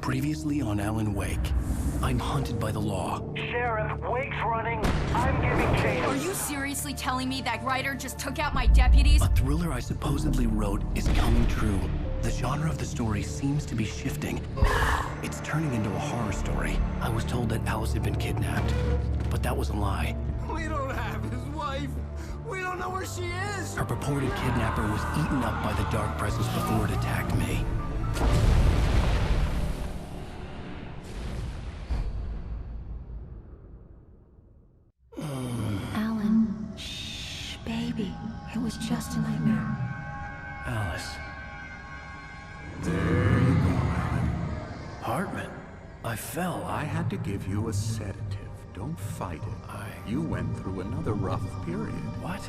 Previously on Alana Uэйka, I'm hunted by the law. Sheriff, Wake's running. I'm giving chase. Are you seriously telling me that writer just took out my deputies? A thriller I supposedly wrote is coming true. The genre of the story seems to be shifting. It's turning into a horror story. I was told that Alice had been kidnapped, but that was a lie. We don't have his wife. We don't know where she is. Her purported kidnapper was eaten up by the dark presence before it attacked me. Alan, shh, baby. It was just a nightmare. Alice. There you go, Alan. Hartman. I fell. I had to give you a sedative. Don't fight it. You went through another rough period. What?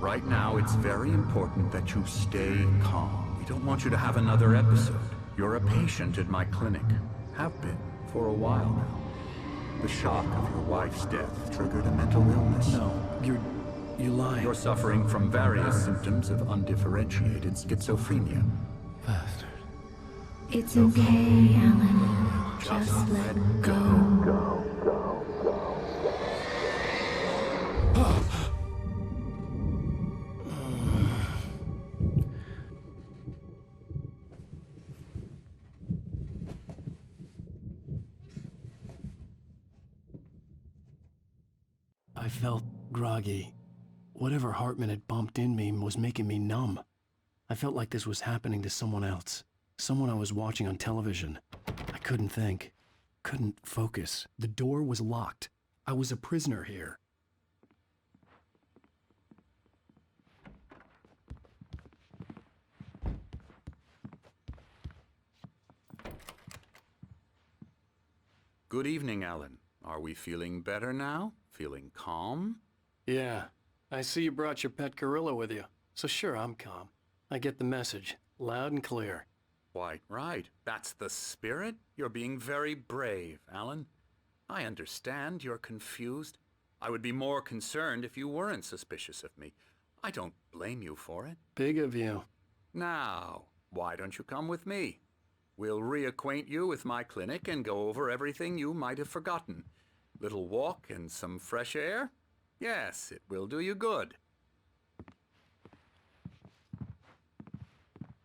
Right now, it's very important that you stay calm. We don't want you to have another episode. You're a patient at my clinic. Have been for a while now. The shock of your wife's death triggered a mental illness. No, you're lying. You're suffering from various symptoms of undifferentiated schizophrenia. Bastard. It's okay, Alan. Just let go. I felt groggy. Whatever Hartman had bumped in me was making me numb. I felt like this was happening to someone else. Someone I was watching on television. I couldn't think. Couldn't focus. The door was locked. I was a prisoner here. Good evening, Alan. Are we feeling better now? Feeling calm? Yeah. I see you brought your pet gorilla with you. So sure, I'm calm. I get the message. Loud and clear. Quite right. That's the spirit. You're being very brave, Alan. I understand you're confused. I would be more concerned if you weren't suspicious of me. I don't blame you for it. Big of you. Now, why don't you come with me? We'll reacquaint you with my clinic and go over everything you might have forgotten. Little walk and some fresh air? Yes, it will do you good.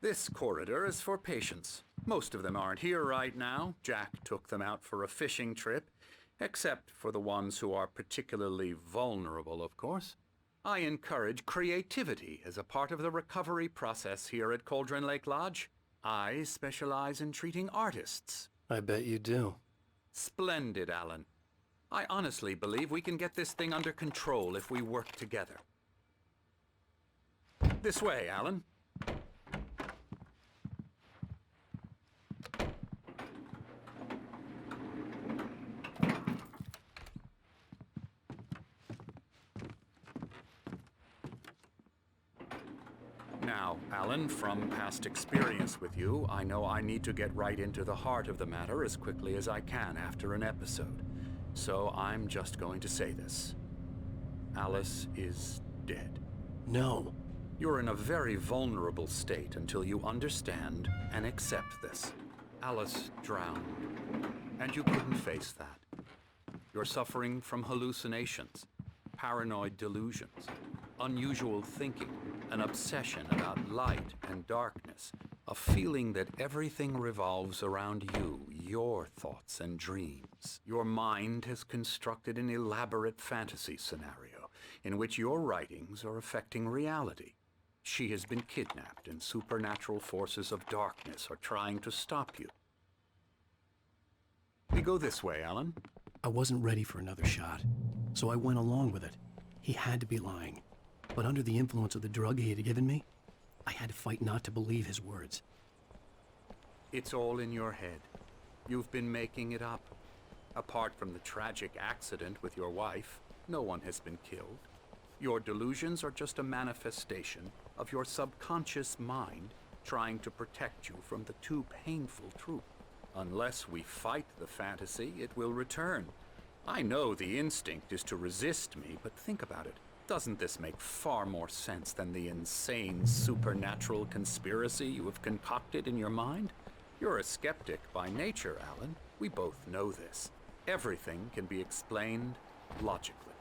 This corridor is for patients. Most of them aren't here right now. Jack took them out for a fishing trip, except for the ones who are particularly vulnerable, of course. I encourage creativity as a part of the recovery process here at Cauldron Lake Lodge. I specialize in treating artists. I bet you do. Splendid, Alan. I honestly believe we can get this thing under control if we work together. This way, Alan. Now, Alan, from past experience with you, I know I need to get right into the heart of the matter as quickly as I can after an episode. So I'm just going to say this. Alice is dead. No. You're in a very vulnerable state until you understand and accept this. Alice drowned, and you couldn't face that. You're suffering from hallucinations, paranoid delusions, unusual thinking, an obsession about light and darkness, a feeling that everything revolves around you, your thoughts and dreams. Your mind has constructed an elaborate fantasy scenario in which your writings are affecting reality. She has been kidnapped and supernatural forces of darkness are trying to stop you. We go this way, Alan. I wasn't ready for another shot, so I went along with it. He had to be lying. But under the influence of the drug he had given me, I had to fight not to believe his words. It's all in your head. You've been making it up. Apart from the tragic accident with your wife, no one has been killed. Your delusions are just a manifestation of your subconscious mind trying to protect you from the too painful truth. Unless we fight the fantasy, it will return. I know the instinct is to resist me, but think about it. Doesn't this make far more sense than the insane supernatural conspiracy you have concocted in your mind? You're a skeptic by nature, Alan. We both know this. Everything can be explained logically.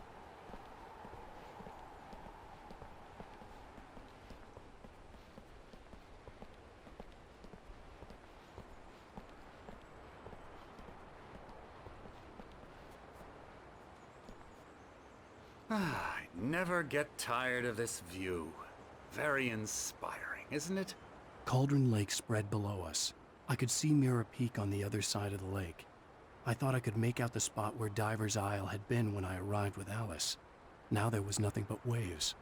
I never get tired of this view. Very inspiring, isn't it? Cauldron Lake spread below us. I could see Mirror Peak on the other side of the lake. I thought I could make out the spot where Diver's Isle had been when I arrived with Alice. Now there was nothing but waves.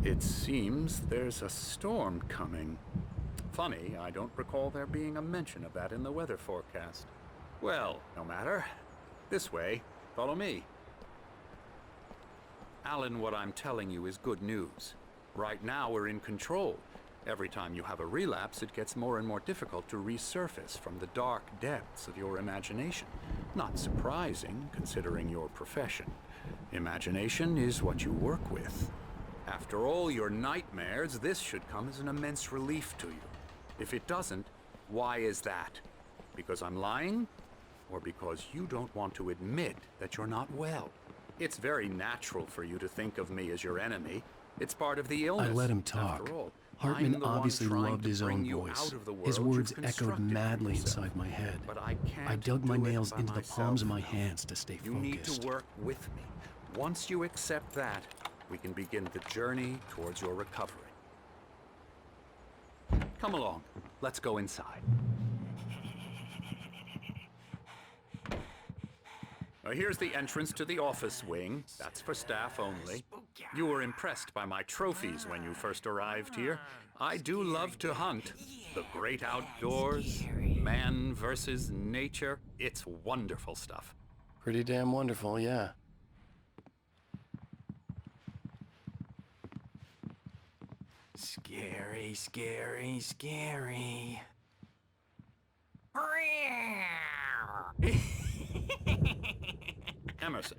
It seems there's a storm coming. Funny, I don't recall there being a mention of that in the weather forecast. Well, no matter. This way. Follow me. Alan, what I'm telling you is good news. Right now, we're in control. Every time you have a relapse, it gets more and more difficult to resurface from the dark depths of your imagination. Not surprising, considering your profession. Imagination is what you work with. After all your nightmares, this should come as an immense relief to you. If it doesn't, why is that? Because I'm lying? Or because you don't want to admit that you're not well? It's very natural for you to think of me as your enemy. It's part of the illness. I let him talk. After all, Hartman I'm the one obviously trying loved to his bring own you voice. out of the His world words you've echoed constructed for madly yourself. inside my head. But I can't I dug my do it nails by into the palms of my myself. hands to stay You need focused. to work with me. Once you accept that, we can begin the journey towards your recovery. Come along. Let's go inside. Here's the entrance to the office wing. That's for staff only. You were impressed by my trophies when you first arrived here. I do love to hunt. The great outdoors, man versus nature. It's wonderful stuff. Pretty damn wonderful, yeah. Scary, scary, scary. Emerson.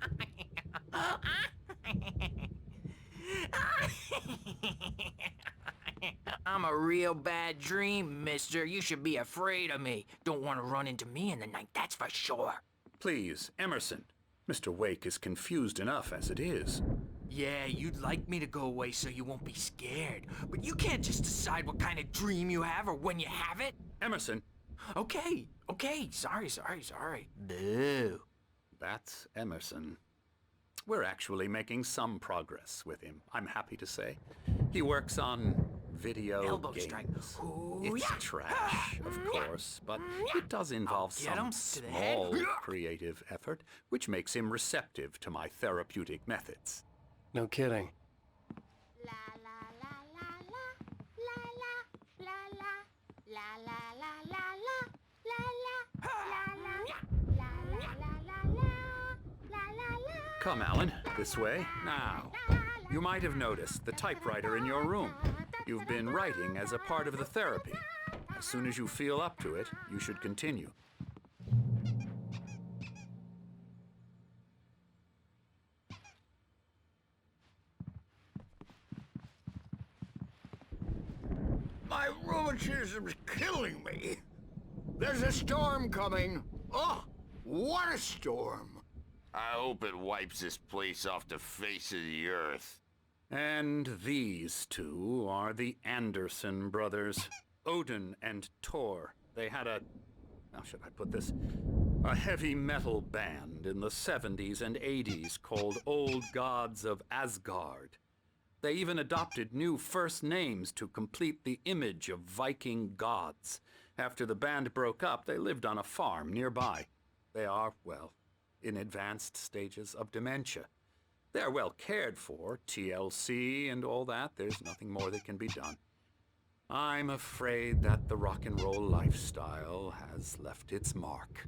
I'm a real bad dream, mister. You should be afraid of me. Don't want to run into me in the night, that's for sure. Please, Emerson. Mr. Wake is confused enough as it is. Yeah, you'd like me to go away so you won't be scared. But you can't just decide what kind of dream you have or when you have it. Emerson. Okay, sorry. Boo. That's Emerson. We're actually making some progress with him, I'm happy to say. He works on video Elbow games. strike. Ooh, It's yeah. trash, of course, but it does involve Get him some to the head. small creative effort, which makes him receptive to my therapeutic methods. No kidding. Come, Alan, this way. Now, you might have noticed the typewriter in your room. You've been writing as a part of the therapy. As soon as you feel up to it, you should continue. My rheumatism's killing me. There's a storm coming. Oh, what a storm. I hope it wipes this place off the face of the earth. And these two are the Anderson brothers, Odin and Tor. They had how should I put this? A heavy metal band in the 70s and 80s called Old Gods of Asgard. They even adopted new first names to complete the image of Viking gods. After the band broke up, they lived on a farm nearby. They are, well, in advanced stages of dementia. They're well cared for, TLC and all that. There's nothing more that can be done. I'm afraid that the rock and roll lifestyle has left its mark.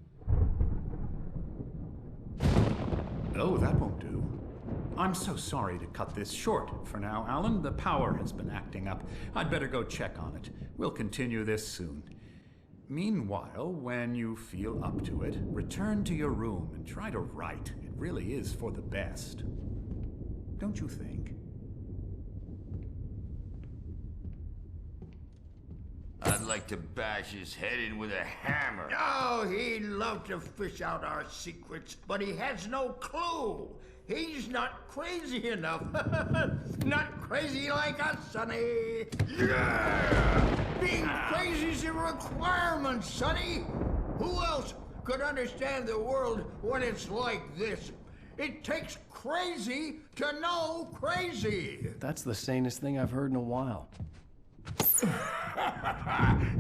Oh, that won't do. I'm so sorry to cut this short for now, Alan. The power has been acting up. I'd better go check on it. We'll continue this soon. Meanwhile, when you feel up to it, return to your room and try to write. It really is for the best. Don't you think? I'd like to bash his head in with a hammer. Oh, he'd love to fish out our secrets, but he has no clue. He's not crazy enough. Not crazy like us, Sonny. Yeah! Being crazy's a requirement, Sonny. Who else could understand the world when it's like this? It takes crazy to know crazy. That's the sanest thing I've heard in a while.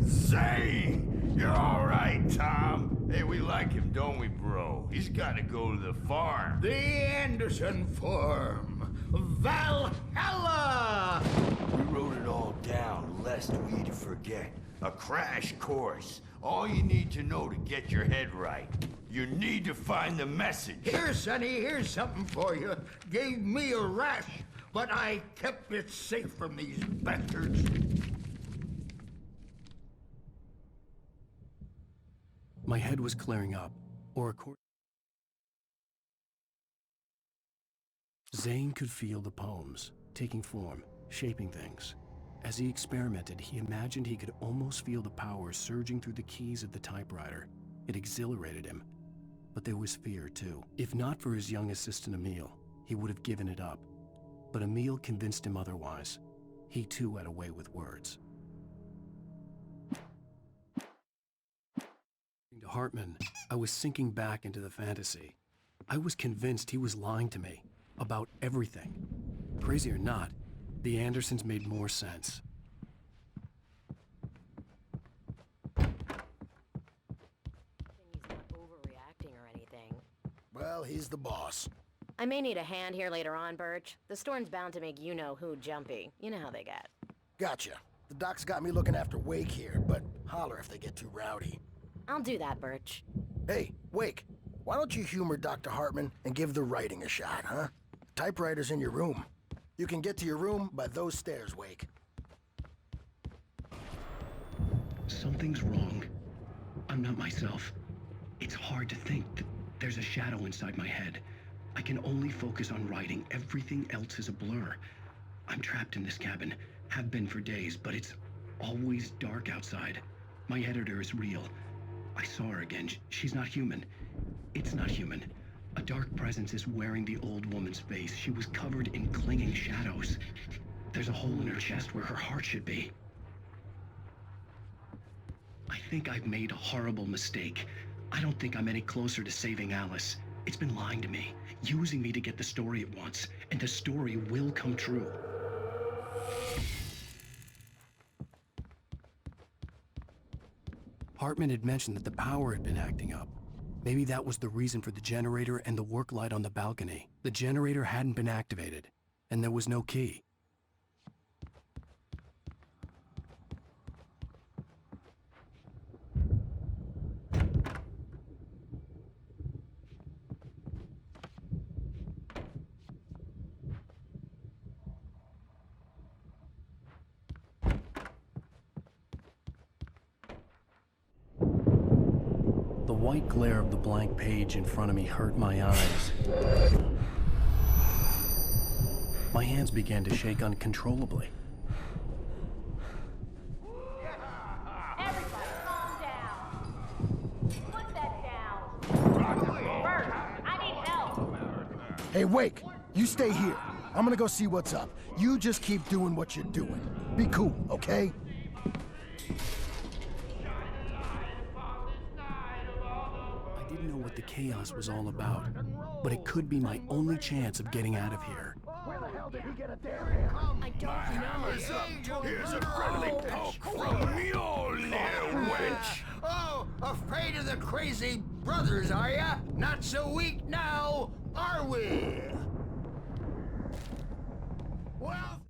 Zane! You're all right, Tom. Hey, we like him, don't we, bro? He's got to go to the farm. The Anderson Farm. Valhalla! We wrote it all down, lest we forget. A crash course. All you need to know to get your head right. You need to find the message. Here, Sonny, here's something for you. Gave me a rash, but I kept it safe from these bastards. My head was clearing up, or according... Zane could feel the poems, taking form, shaping things. As he experimented, he imagined he could almost feel the power surging through the keys of the typewriter. It exhilarated him. But there was fear, too. If not for his young assistant Emil, he would have given it up. But Emil convinced him otherwise. He too had a way with words. To Hartman, I was sinking back into the fantasy. I was convinced he was lying to me about everything. Crazy or not, the Andersons made more sense. He's not overreacting or anything. Well, he's the boss. I may need a hand here later on, Birch. The storm's bound to make you-know-who jumpy. You know how they get. Gotcha. The doc's got me looking after Wake here, but holler if they get too rowdy. I'll do that, Birch. Hey, Wake, why don't you humor Dr. Hartman and give the writing a shot, huh? Typewriter's in your room. You can get to your room by those stairs, Wake. Something's wrong. I'm not myself. It's hard to think that there's a shadow inside my head. I can only focus on writing. Everything else is a blur. I'm trapped in this cabin. Have been for days, but it's always dark outside. My editor is real. I saw her again. She's not human. It's not human. A dark presence is wearing the old woman's face. She was covered in clinging shadows. There's a hole in her chest where her heart should be. I think I've made a horrible mistake. I don't think I'm any closer to saving Alice. It's been lying to me, using me to get the story it wants, and the story will come true. Hartman had mentioned that the power had been acting up. Maybe that was the reason for the generator and the work light on the balcony. The generator hadn't been activated, and there was no key. The white glare of the blank page in front of me hurt my eyes. My hands began to shake uncontrollably. Everybody, calm down. Put that down. Bert, I need help. Hey, Wake, you stay here. I'm gonna go see what's up. You just keep doing what you're doing. Be cool, okay? I didn't know what the chaos was all about, but it could be my only chance of getting out of here. Where the hell did he get a damn hammer? I don't know. Here's a friendly poke from Mjolnir, wench! Oh, afraid of the crazy brothers, are ya? Not so weak now, are we? Well...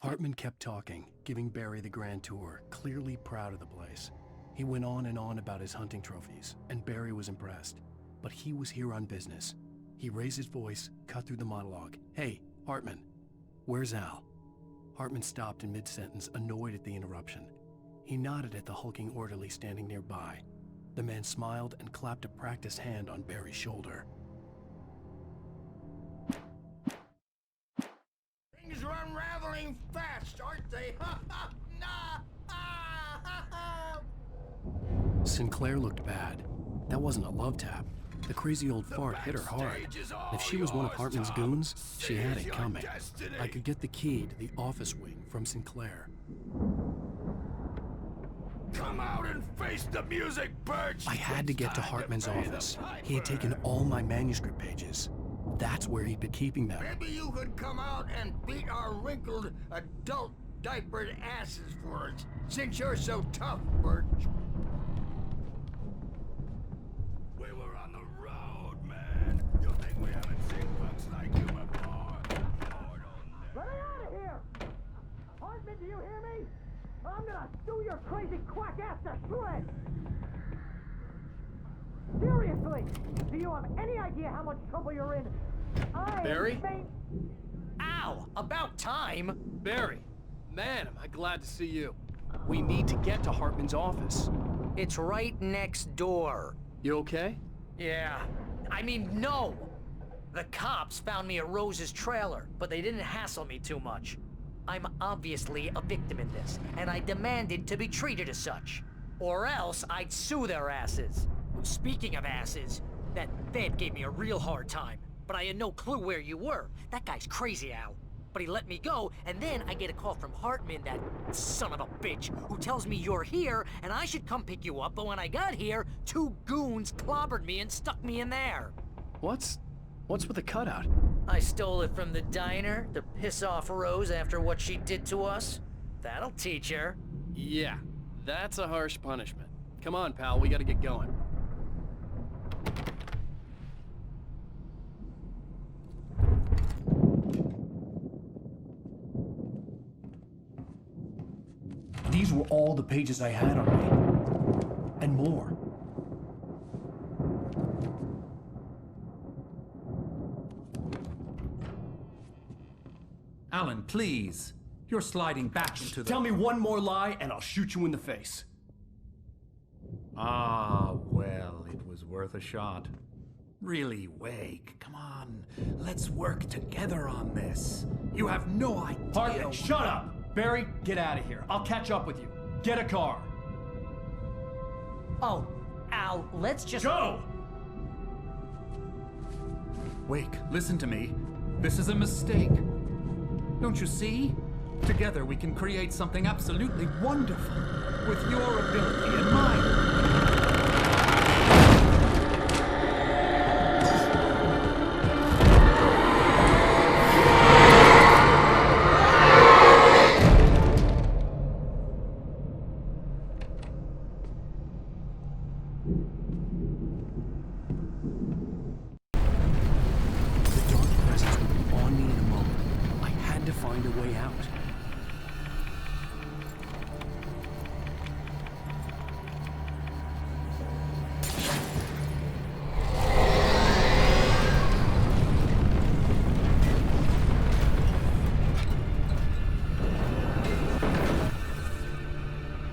Hartman kept talking, giving Barry the grand tour, clearly proud of the place. He went on and on about his hunting trophies, and Barry was impressed. But he was here on business. He raised his voice, cut through the monologue. Hey, Hartman, where's Al? Hartman stopped in mid-sentence, annoyed at the interruption. He nodded at the hulking orderly standing nearby. The man smiled and clapped a practiced hand on Barry's shoulder. Things are unraveling fast, aren't they? Nah! Sinclair looked bad. That wasn't a love tap. The crazy old fart hit her hard. If she was one of Hartman's goons, she had it coming. I could get the key to the office wing from Sinclair. Come out and face the music, Birch! I had to get to Hartman's office. He had taken all my manuscript pages. That's where he'd been keeping them. Maybe you could come out and beat our wrinkled, adult, diapered asses for us, since you're so tough, Birch. We were on the road, man. You think we haven't seen punks like you before? Let me out of here! Hartman, do you hear me? I'm gonna sue your crazy quack ass to shreds! Seriously, do you have any idea how much trouble you're in? Barry? Ow! About time! Barry, man, am I glad to see you. We need to get to Hartman's office. It's right next door. You okay? Yeah. I mean, no! The cops found me at Rose's trailer, but they didn't hassle me too much. I'm obviously a victim in this, and I demanded to be treated as such. Or else I'd sue their asses. Speaking of asses, that Fed gave me a real hard time, but I had no clue where you were. That guy's crazy, Al. But he let me go, and then I get a call from Hartman, that son of a bitch, who tells me you're here, and I should come pick you up, but when I got here, 2 goons clobbered me and stuck me in there. What's with the cutout? I stole it from the diner to piss off Rose after what she did to us. That'll teach her. Yeah, that's a harsh punishment. Come on, pal, we gotta get going. These were all the pages I had on me. And more. Alan, please. You're sliding back into the... Tell me one more lie and I'll shoot you in the face. Ah, well, it was worth a shot. Really, Wake, come on. Let's work together on this. You have no idea... Hartman, shut up! Barry, get out of here. I'll catch up with you. Get a car. Oh, Al, let's just... Go! Wake, listen to me. This is a mistake. Don't you see? Together we can create something absolutely wonderful. With your ability and mine. The dark presence would be on me in a moment. I had to find a way out.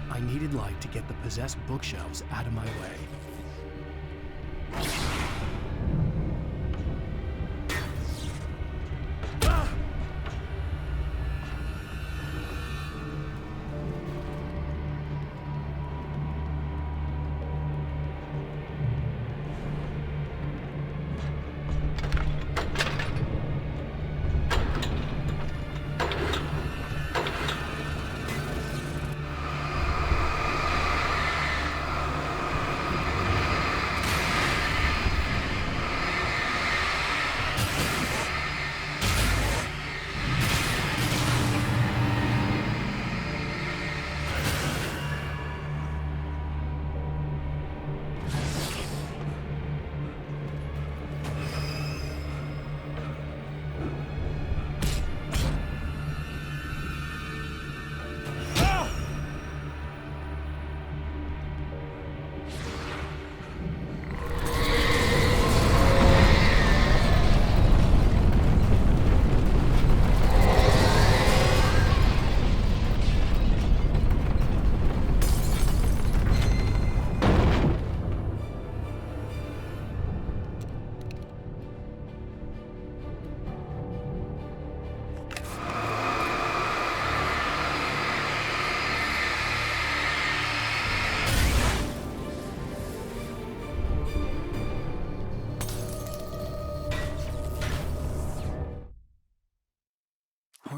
I needed light to get the possessed bookshelves out of my way.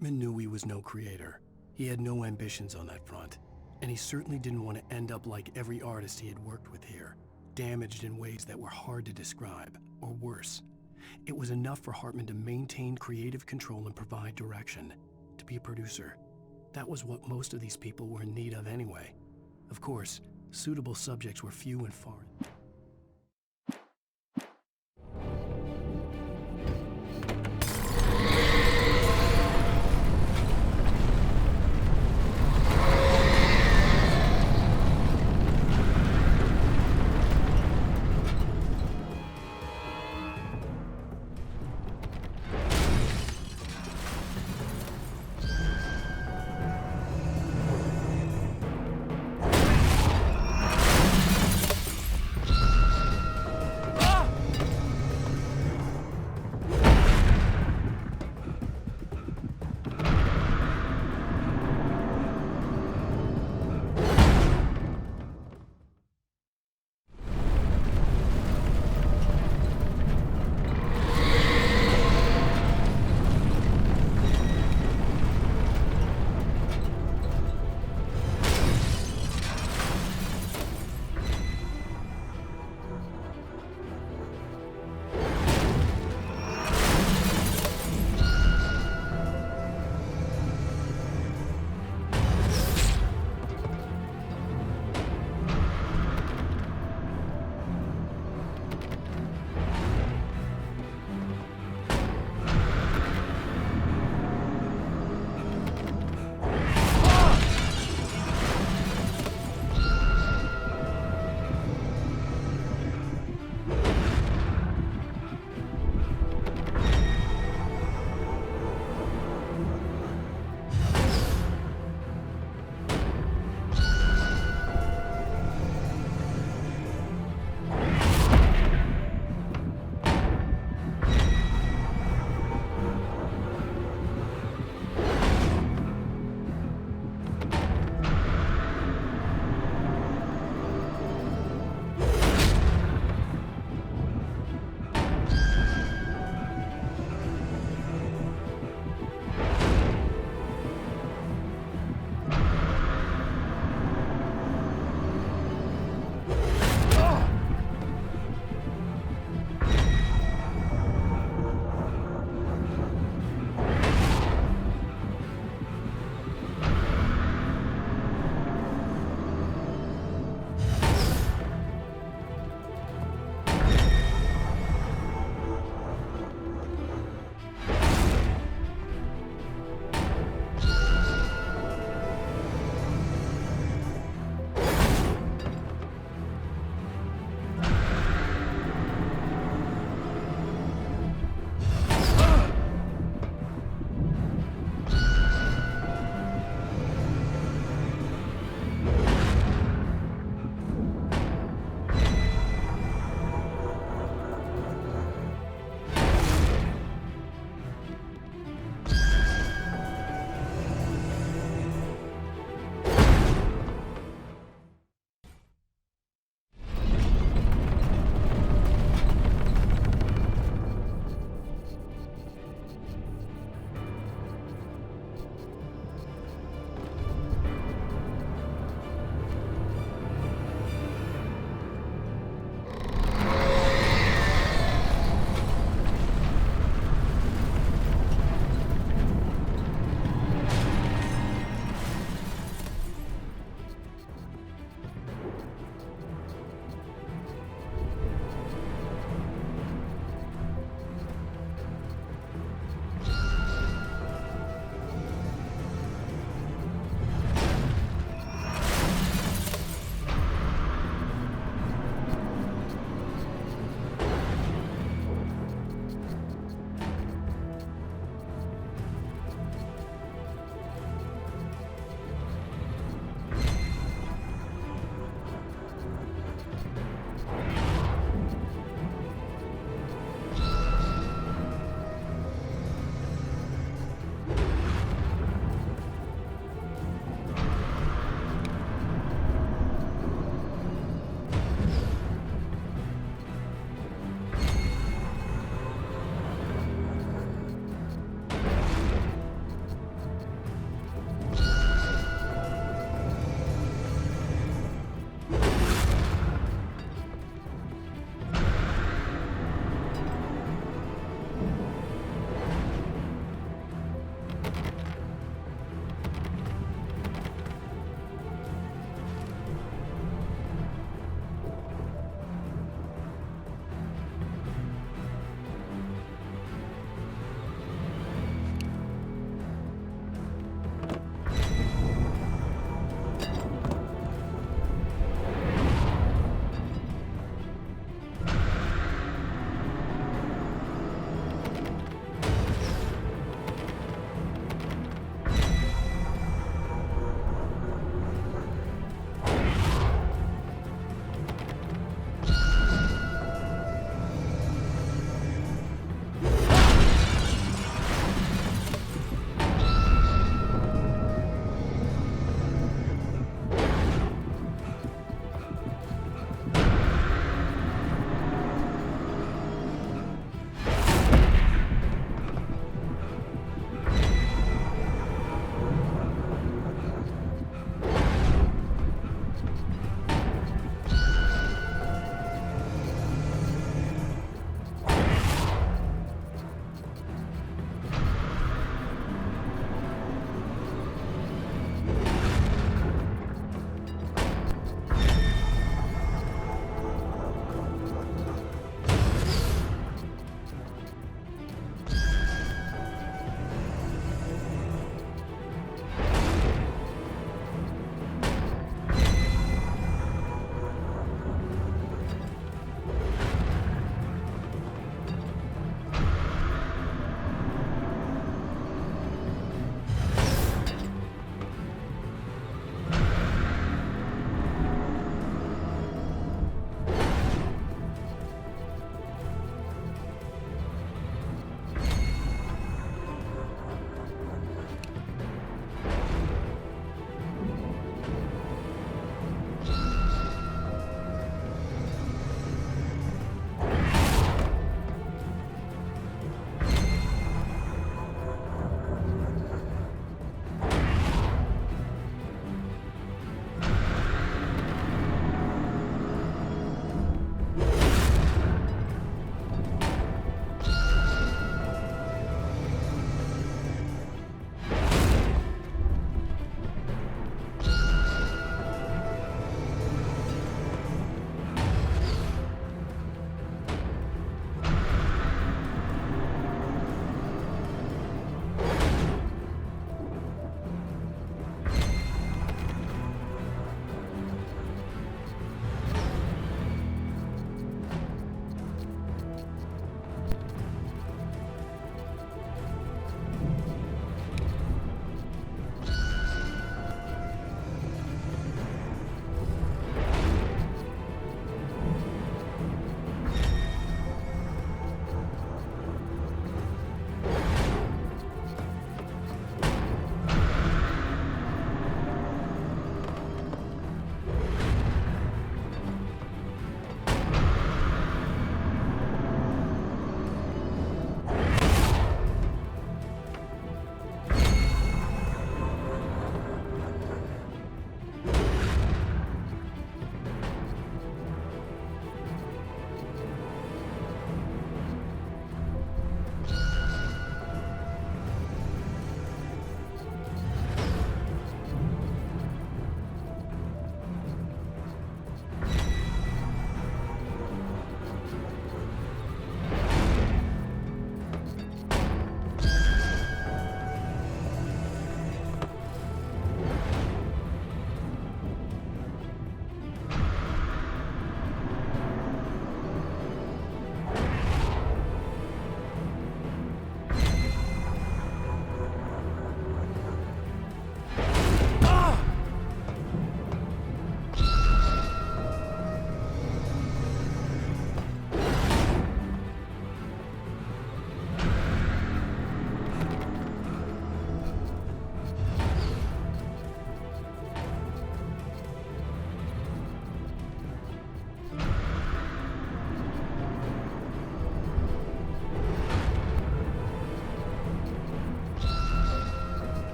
Hartman knew he was no creator. He had no ambitions on that front, and he certainly didn't want to end up like every artist he had worked with here, damaged in ways that were hard to describe, or worse. It was enough for Hartman to maintain creative control and provide direction, to be a producer. That was what most of these people were in need of anyway. Of course, suitable subjects were few and far.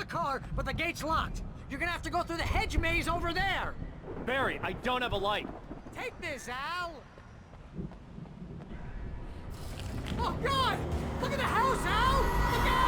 the car, but the gate's locked. You're gonna have to go through the hedge maze over there. Barry, I don't have a light. Take this, Al. Oh, God! Look at the house, Al! Look out!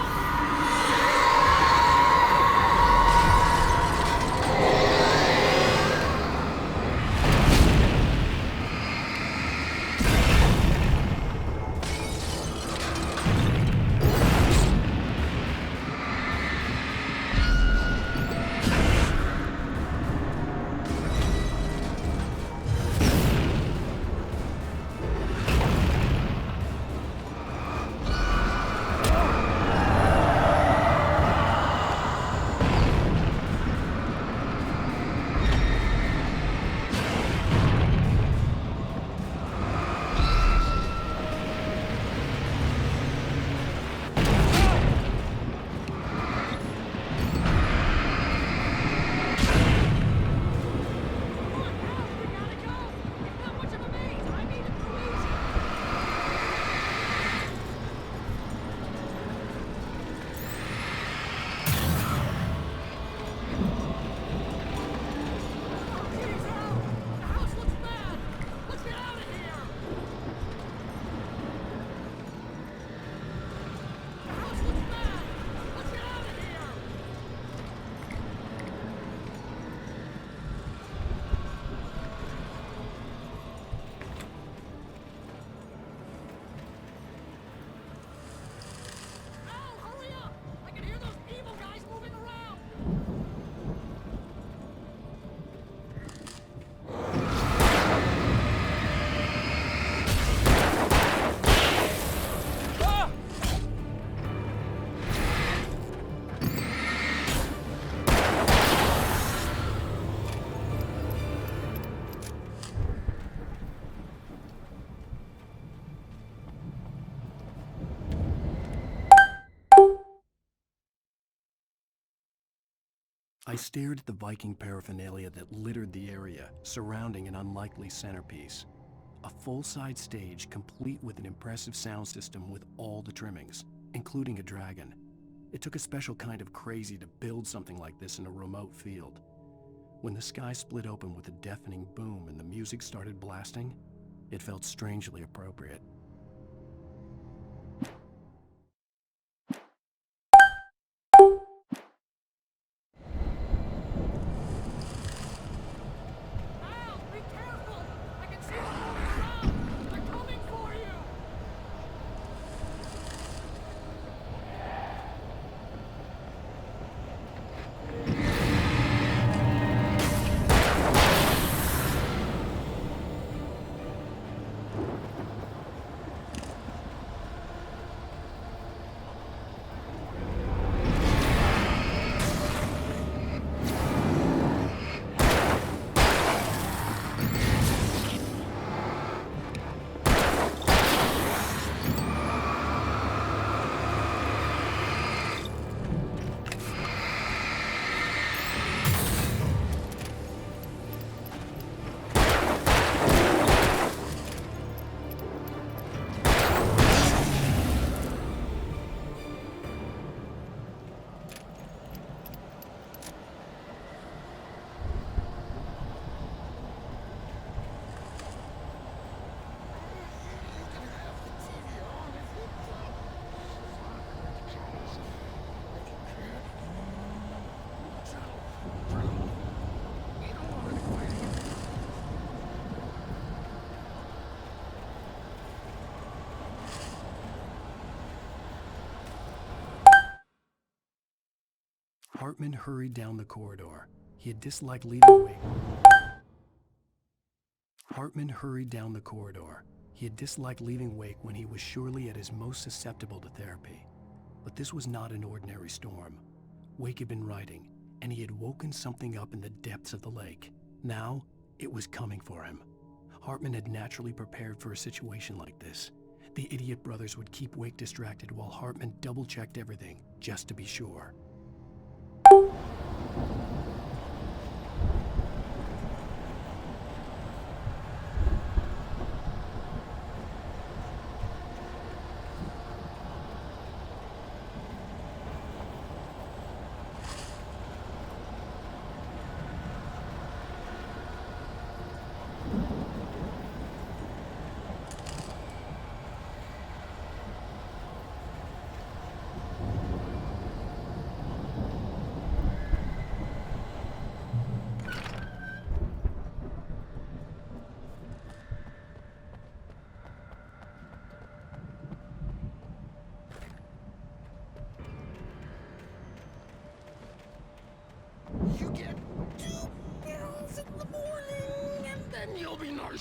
I stared at the Viking paraphernalia that littered the area, surrounding an unlikely centerpiece. A full-size stage complete with an impressive sound system with all the trimmings, including a dragon. It took a special kind of crazy to build something like this in a remote field. When the sky split open with a deafening boom and the music started blasting, it felt strangely appropriate. Hartman hurried down the corridor. He had disliked leaving Wake. Hartman hurried down the corridor. He had disliked leaving Wake when he was surely at his most susceptible to therapy. But this was not an ordinary storm. Wake had been writing, and he had woken something up in the depths of the lake. Now, it was coming for him. Hartman had naturally prepared for a situation like this. The idiot brothers would keep Wake distracted while Hartman double-checked everything, just to be sure.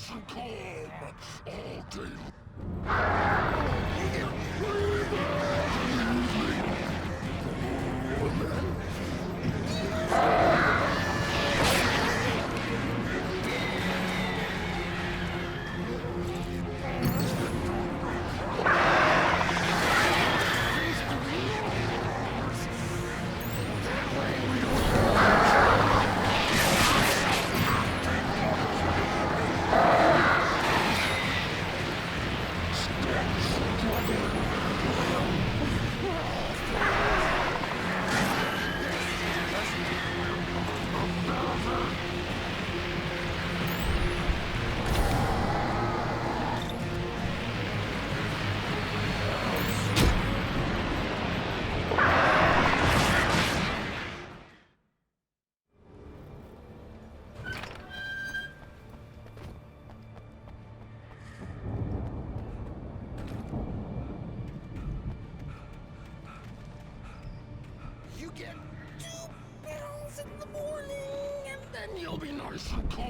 nice and calm all day. You get 2 pills in the morning, and then you'll be nice and calm.